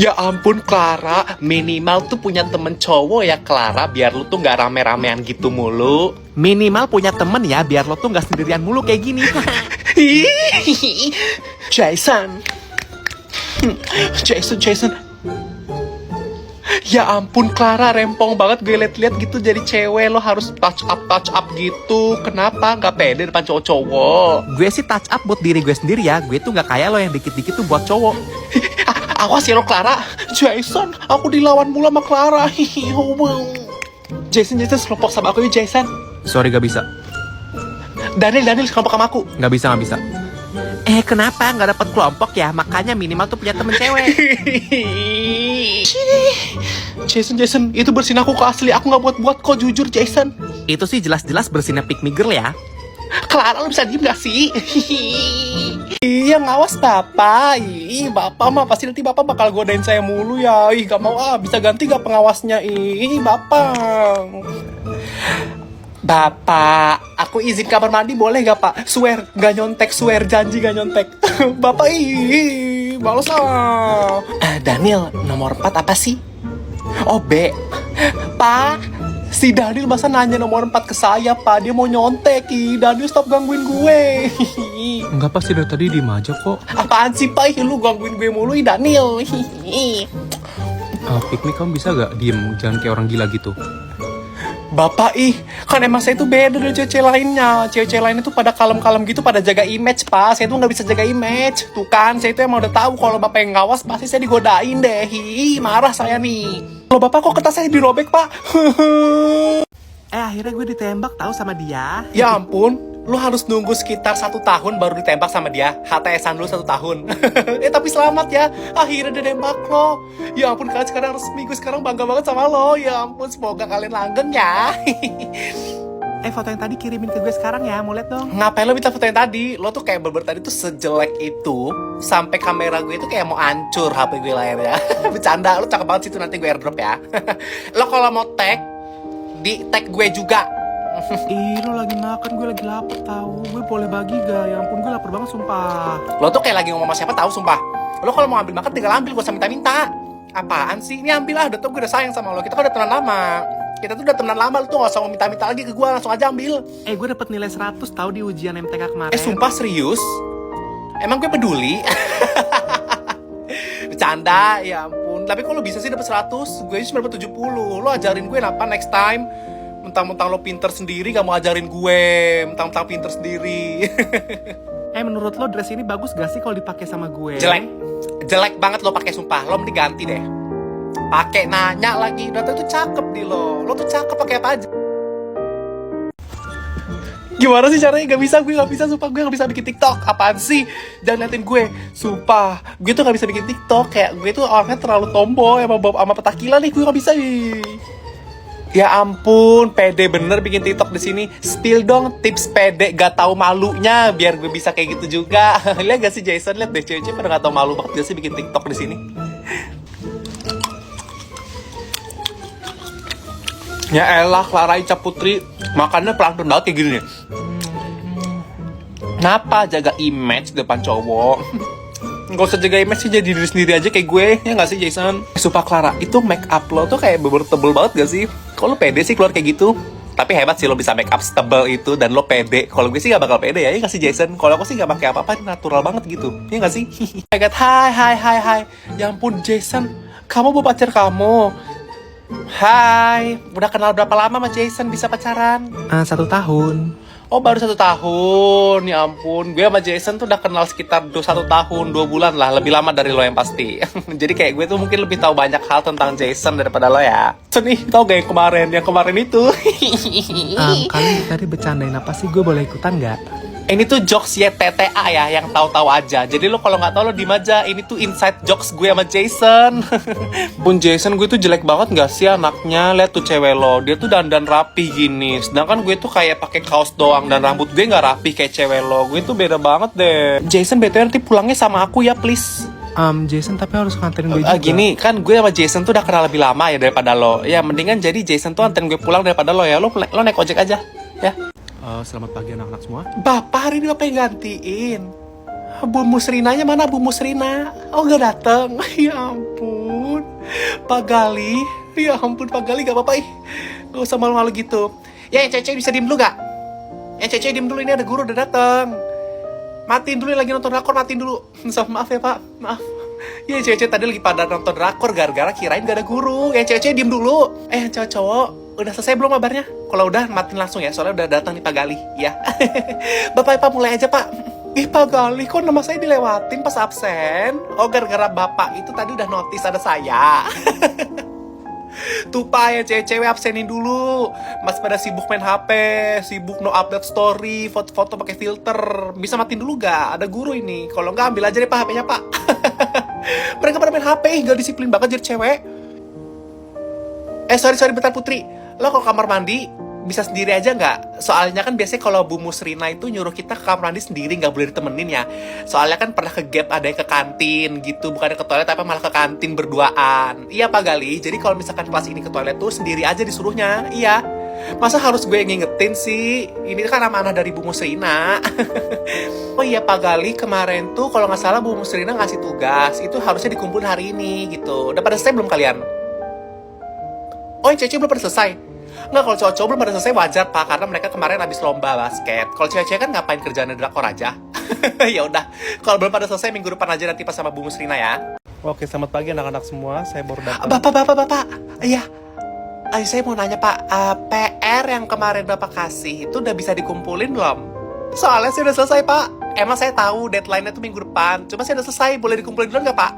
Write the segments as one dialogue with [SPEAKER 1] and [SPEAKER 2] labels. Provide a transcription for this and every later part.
[SPEAKER 1] Ya ampun Clara, minimal tuh punya temen cowok ya Clara, biar lu tuh gak rame-ramean gitu mulu.
[SPEAKER 2] Minimal punya temen ya, biar lo tuh gak sendirian mulu kayak gini.
[SPEAKER 1] Jason. Jason. Ya ampun Clara, rempong banget gue liat-liat gitu jadi cewek. Lo harus touch up gitu. Kenapa gak pede depan cowok-cowok?
[SPEAKER 2] Gue sih touch up buat diri gue sendiri ya. Gue tuh gak kayak lo yang dikit-dikit tuh buat cowok.
[SPEAKER 1] Awas ya lo Clara. Jason, aku dilawan mulu sama Clara. Jason, kelompok sama aku ya Jason.
[SPEAKER 2] Sorry gak bisa.
[SPEAKER 1] Daniel, kelompok sama aku.
[SPEAKER 2] Gak bisa. Kenapa gak dapet kelompok ya? Makanya minimal tuh punya temen cewek.
[SPEAKER 1] Jason, itu bersin aku kok asli. Aku gak buat-buat kok, jujur Jason.
[SPEAKER 2] Itu sih jelas-jelas bersinnya pick me girl ya.
[SPEAKER 1] Clara, lo bisa diem gak sih? Iya, ngawas Bapak. Bapak mah pasti nanti Bapak bakal godain saya mulu ya. Gak mau bisa ganti gak pengawasnya? Bapak, aku izin kamar mandi boleh gak Pak? Swear, gak nyontek, janji gak nyontek. Bapak, males ah. Daniel, nomor 4 apa sih? Oh, B. Pak, si Daniel masa nanya nomor 4 ke saya, Pak. Dia mau nyontek, Daniel stop gangguin gue.
[SPEAKER 2] Enggak, pas sih dari tadi diem aja kok.
[SPEAKER 1] Apaan sih, Pak? Lu gangguin gue mulu, Daniel.
[SPEAKER 2] Pick me, kamu bisa gak diem? Jangan kayak orang gila gitu.
[SPEAKER 1] Bapak, kan emang saya tuh beda dari cewek lainnya. Cewek lainnya tuh pada kalem-kalem gitu, pada jaga image, Pak. Saya tuh gak bisa jaga image. Tuh kan, saya tuh emang udah tahu kalau Bapak yang ngawas, pasti saya digodain deh. Marah saya nih. Kalau Bapak kok kertas saya dirobek, Pak?
[SPEAKER 2] Akhirnya gue ditembak tahu sama dia.
[SPEAKER 1] Ya ampun, lu harus nunggu sekitar 1 tahun baru ditembak sama dia. HTS-an dulu 1 tahun. Tapi selamat ya, akhirnya dia nembak lo. Ya ampun, kalian sekarang resmi, gue sekarang bangga banget sama lo. Ya ampun, semoga kalian langgeng ya.
[SPEAKER 2] Foto yang tadi kirimin ke gue sekarang ya, mau liat dong.
[SPEAKER 1] Ngapain lo minta foto yang tadi? Lo tuh kayak berber tadi tuh sejelek itu, sampai kamera gue tuh kayak mau hancur HP gue layarnya. Bercanda, lo cakep banget sih, itu nanti gue airdrop ya. Lo kalau mau tag, di tag gue juga.
[SPEAKER 2] Lo lagi makan, gue lagi lapar tahu. Gue boleh bagi gak? Ya ampun, gue lapar banget sumpah.
[SPEAKER 1] Lo tuh kayak lagi ngomong sama siapa tahu sumpah. Lo kalau mau ambil makan tinggal ambil, gak usah minta-minta. Apaan sih? Ini ambil lah, udah tau gue udah sayang sama lo. Kita kan udah temenan lama. Kita tuh udah temenan lama, lo tuh gak usah mau minta-minta lagi ke gue, langsung aja ambil.
[SPEAKER 2] Gue dapet nilai 100 tahu di ujian MTK kemarin.
[SPEAKER 1] Sumpah serius? Emang gue peduli? Bercanda, ya ampun. Tapi kalau bisa sih dapet 100, gue cuma dapet 70. Lo ajarin gue apa next time? Mentang-mentang lo pinter sendiri, gak mau ajarin gue. Mentang-mentang pinter sendiri.
[SPEAKER 2] Menurut lo dress ini bagus gak sih kalau dipakai sama gue?
[SPEAKER 1] Jelek banget lo pakai sumpah. Lo mending ganti deh. Pakai nanya lagi. Udah tuh cakep di lo. Lo tuh cakep pakai apa aja. Gimana sih caranya? Gue gak bisa sumpah. Gue gak bisa bikin TikTok. Apaan sih? Jangan liatin gue. Sumpah, gue tuh gak bisa bikin TikTok. Kayak gue tuh orangnya terlalu tomboy sama petakilan nih. Gue gak bisa. Ya ampun, pede bener bikin TikTok di sini. Spill dong tips pede gak tahu malunya biar gue bisa kayak gitu juga. Lihat gak sih Jason? Lihat deh cewek-cewek pada gak tahu malu banget gak sih bikin TikTok di sini. Ya elah, Clara Ica Putri makannya pelan-pelan banget kayak gini nih. Kenapa jaga image depan cowok? Gak usah jaga image sih, jadi diri sendiri aja kayak gue. Ya gak sih Jason? Sumpah Clara, itu make up lo tuh kayak tebel banget gak sih? Kok lo pede sih keluar kayak gitu? Tapi hebat sih lo bisa make up setebel itu dan lo pede. Kalau gue sih gak bakal pede ya gak sih Jason? Kalau aku sih gak pakai apa-apa, natural banget gitu. Ya gak sih? Hai. Ya ampun Jason, kamu mau pacar kamu? Hai, udah kenal berapa lama sama Jason bisa pacaran?
[SPEAKER 2] 1 tahun.
[SPEAKER 1] Oh baru 1 tahun, ya ampun. Gue sama Jason tuh udah kenal sekitar 1 tahun, 2 bulan lah. Lebih lama dari lo yang pasti. Jadi kayak gue tuh mungkin lebih tahu banyak hal tentang Jason daripada lo ya. Nih, tau gak yang kemarin itu?
[SPEAKER 2] Kalian tadi bercandain apa sih? Gue boleh ikutan gak?
[SPEAKER 1] Ini tuh jokes YTTA ya, yang tahu-tahu aja. Jadi lo kalau nggak tahu lo diem aja. Ini tuh inside jokes gue sama Jason. Bun Jason, gue tuh jelek banget nggak sih anaknya? Lihat tuh cewek lo, dia tuh dandan rapi gini. Sedangkan gue tuh kayak pakai kaos doang dan rambut gue nggak rapi kayak cewek lo. Gue tuh beda banget deh. Jason, BTW nanti pulangnya sama aku ya, please.
[SPEAKER 2] Jason tapi harus nganterin gue juga.
[SPEAKER 1] Gini, kan gue sama Jason tuh udah kenal lebih lama ya daripada lo. Ya mendingan jadi Jason tuh anterin gue pulang daripada lo ya. Lo naik ojek aja, ya.
[SPEAKER 2] Selamat pagi anak-anak semua.
[SPEAKER 1] Bapak hari ini apa yang gantiin? Bu Musrinanya mana Bu Musrina? Oh gak dateng. Ya ampun. Pak Gali, ya ampun Pak Gali, gak apa-apa ih. Gak usah malu-malu gitu. Ya yang cewek bisa diem dulu gak? Yang cewek diem dulu, ini ada guru udah dateng. Matiin dulu, lagi nonton drakor, matiin dulu. Maaf ya Pak, maaf. Ya cewek-cewek tadi lagi pada nonton drakor gara-gara kirain gak ada guru. Yang cewek-cewek diem dulu. Yang cowok-cowok udah selesai belum kabarnya? Kalau udah matiin langsung ya, soalnya udah datang nih Pak Gali ya. Bapak mulai aja Pak. Ih Pak Gali, kok nama saya dilewatin pas absen? Oh gara-gara Bapak itu tadi udah notice ada saya. Tuh Pak, ya cewek-cewek absenin dulu. Masih pada sibuk main HP, sibuk no update story, foto-foto pakai filter. Bisa matiin dulu gak? Ada guru ini. Kalau nggak ambil aja deh Pak HP-nya Pak. Mereka pada main HP, gak disiplin banget jadi cewek. Sorry bentar Putri. Lo kalau kamar mandi bisa sendiri aja nggak? Soalnya kan biasanya kalau Bu Musrina itu nyuruh kita ke kamar mandi sendiri, nggak boleh ditemenin ya. Soalnya kan pernah ke gap ada yang ke kantin gitu, bukannya ke toilet tapi malah ke kantin berduaan. Iya Pak Gali, jadi kalau misalkan kelas ini ke toilet tuh sendiri aja disuruhnya. Iya. Masa harus gue yang ngingetin sih? Ini kan amanah dari Bu Musrina. Oh iya Pak Gali, kemarin tuh kalau nggak salah Bu Musrina ngasih tugas, itu harusnya dikumpulin hari ini gitu. Udah pada selesai belum kalian? Oh yang cewek belum pada selesai? Nggak, kalau cowok-cowok belum pada selesai wajar Pak, karena mereka kemarin habis lomba basket. Kalau cewek-cewek kan ngapain kerjaan drakor aja. Ya udah, kalau belum pada selesai minggu depan aja nanti pas sama Bu Musrina ya.
[SPEAKER 2] Oke, selamat pagi anak-anak semua. Saya baru datang.
[SPEAKER 1] Bapak. Iya. Saya mau nanya Pak, PR yang kemarin Bapak kasih itu udah bisa dikumpulin belum? Soalnya saya udah selesai Pak. Emang saya tahu deadline-nya tuh minggu depan. Cuma saya udah selesai, boleh dikumpulin dulu nggak Pak?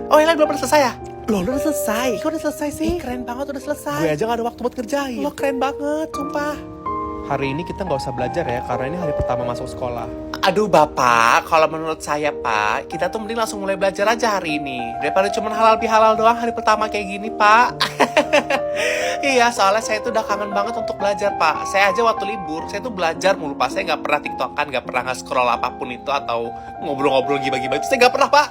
[SPEAKER 1] Oh yang lain belum pernah selesai ya?
[SPEAKER 2] Loh, udah selesai.
[SPEAKER 1] Kok udah selesai sih?
[SPEAKER 2] Keren banget udah selesai.
[SPEAKER 1] Gue aja gak ada waktu buat kerjain.
[SPEAKER 2] Lo keren banget, sumpah. Hari ini kita nggak usah belajar ya, karena ini hari pertama masuk sekolah.
[SPEAKER 1] Aduh Bapak, kalau menurut saya Pak, kita tuh mending langsung mulai belajar aja hari ini. Daripada cuma halal bihalal doang hari pertama kayak gini Pak. Iya, soalnya saya tuh udah kangen banget untuk belajar Pak. Saya aja waktu libur, saya tuh belajar mulu Pak. Saya gak pernah tiktokan, gak pernah nge-scroll apapun itu, atau ngobrol-ngobrol gibah-gibah itu. Saya gak pernah Pak.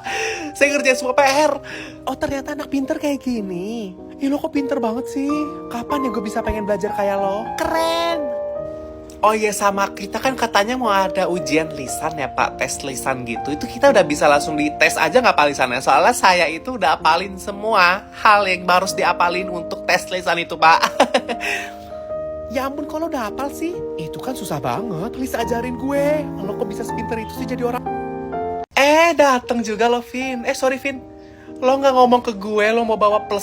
[SPEAKER 1] Saya ngerjain semua PR.
[SPEAKER 2] Oh ternyata anak pinter kayak gini. Ih lo kok pinter banget sih? Kapan ya gue bisa pengen belajar kayak lo?
[SPEAKER 1] Keren. Oh iya, sama kita kan katanya mau ada ujian lisan ya Pak, tes lisan gitu. Itu kita udah bisa langsung dites aja nggak Pak lisannya? Soalnya saya itu udah apalin semua hal yang harus diapalin untuk tes lisan itu Pak.
[SPEAKER 2] Ya ampun, kalau udah hafal sih? Itu kan susah banget. Please ajarin gue. Lo kok bisa sepinter itu sih jadi orang?
[SPEAKER 1] Dateng juga lo Vin. Sorry Vin, lo nggak ngomong ke gue lo mau bawa +1.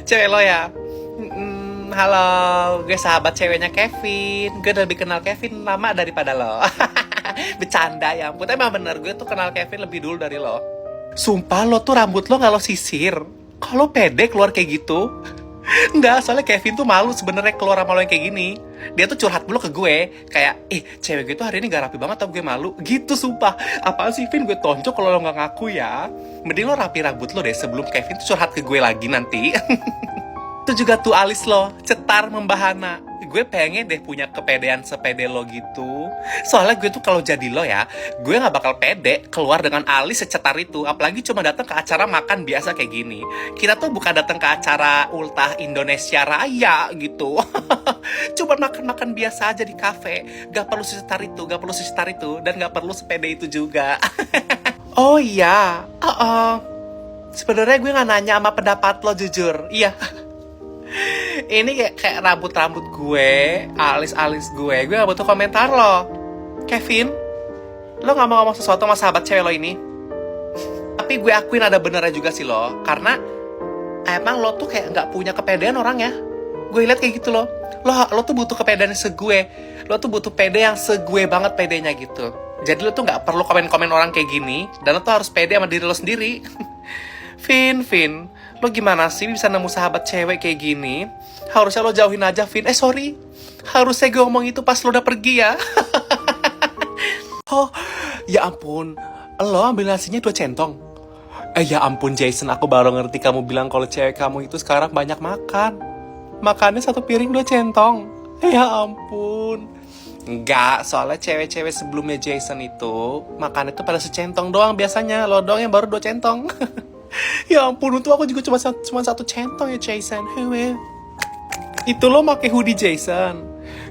[SPEAKER 1] Cewek lo ya? Halo, gue sahabat ceweknya Kevin. Gue udah lebih kenal Kevin lama daripada lo. Bercanda ya ampun. Emang bener, gue tuh kenal Kevin lebih dulu dari lo. Sumpah lo tuh rambut lo gak lo sisir. Kalau pede keluar kayak gitu. Enggak, soalnya Kevin tuh malu sebenarnya keluar sama lo yang kayak gini. Dia tuh curhat dulu ke gue, kayak, cewek gue tuh hari ini gak rapi banget, tapi gue malu. Gitu sumpah. Apaan sih Vin, gue tonjok kalau lo gak ngaku ya. Mending lo rapi rambut lo deh sebelum Kevin tuh curhat ke gue lagi nanti. Itu juga tuh alis lo, cetar membahana. Gue pengen deh punya kepedean sepede lo gitu. Soalnya gue tuh kalau jadi lo ya, gue gak bakal pede keluar dengan alis secetar itu. Apalagi cuma datang ke acara makan biasa kayak gini. Kita tuh bukan datang ke acara ultah Indonesia Raya gitu. Cuma makan-makan biasa aja di kafe. Gak perlu secetar itu, gak perlu secetar itu. Dan gak perlu sepede itu juga. Oh iya, sebenarnya gue gak nanya sama pendapat lo jujur. Iya. Ini kayak rambut-rambut gue, alis-alis gue gak butuh komentar lo. Kevin, lo gak mau ngomong sesuatu sama sahabat cewek lo ini? Tapi gue akuin ada benernya juga sih lo. Karena emang lo tuh kayak gak punya kepedean orangnya. Gue liat kayak gitu lo. Lo tuh butuh kepedean segue. Lo tuh butuh pede yang segue banget pedenya gitu. Jadi lo tuh gak perlu komen-komen orang kayak gini. Dan lo tuh harus pede sama diri lo sendiri. Vin, lo gimana sih bisa nemu sahabat cewek kayak gini? Harusnya lo jauhin aja, Vin. Sorry. Harusnya gue ngomong itu pas lo udah pergi ya. Oh, ya ampun. Lo ambil nasinya 2 centong. Ya ampun Jason, aku baru ngerti kamu bilang kalau cewek kamu itu sekarang banyak makan. Makannya 1 piring 2 centong. Ya ampun. Enggak, soalnya cewek-cewek sebelumnya Jason itu makannya tuh pada secentong doang biasanya. Lo doang yang baru 2 centong. Ya ampun, untung aku juga cuma 1 centong ya Jason. Itu lo pakai hoodie Jason.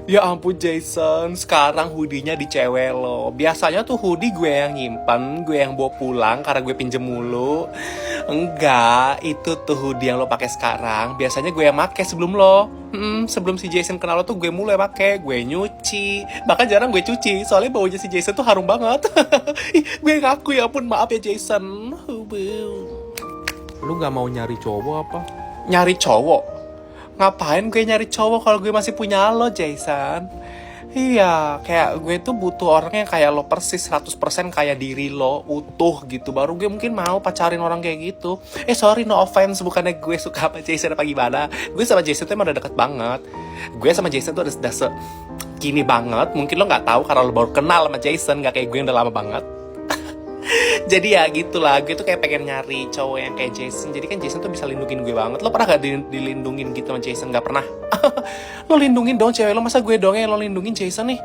[SPEAKER 1] Ya ampun Jason, sekarang hoodie-nya di cewek lo. Biasanya tuh hoodie gue yang nyimpen, gue yang bawa pulang karena gue pinjem mulu. Enggak, itu tuh hoodie yang lo pakai sekarang. Biasanya gue yang make sebelum lo. Sebelum si Jason kenal lo tuh gue mulai pakai, gue nyuci. Bahkan jarang gue cuci, soalnya baunya si Jason tuh harum banget. Ih, gue ngaku ya ampun, maaf ya Jason.
[SPEAKER 2] Lu gak mau nyari cowok apa?
[SPEAKER 1] Nyari cowok? Ngapain gue nyari cowok kalau gue masih punya lo, Jason? Iya, kayak gue tuh butuh orang yang kayak lo persis 100% kayak diri lo, utuh gitu. Baru gue mungkin mau pacarin orang kayak gitu. Sorry, no offense, bukannya gue suka sama Jason apa gimana. Gue sama Jason tuh emang udah deket banget. Gue sama Jason tuh udah gini banget. Mungkin lo gak tahu karena lo baru kenal sama Jason, gak kayak gue yang udah lama banget. Jadi ya gitulah, gue tuh kayak pengen nyari cowok yang kayak Jason. Jadi kan Jason tuh bisa lindungin gue banget. Lo pernah gak dilindungin gitu sama Jason? Gak pernah. Lo lindungin dong cewek lo, masa gue dong yang lo lindungin Jason nih?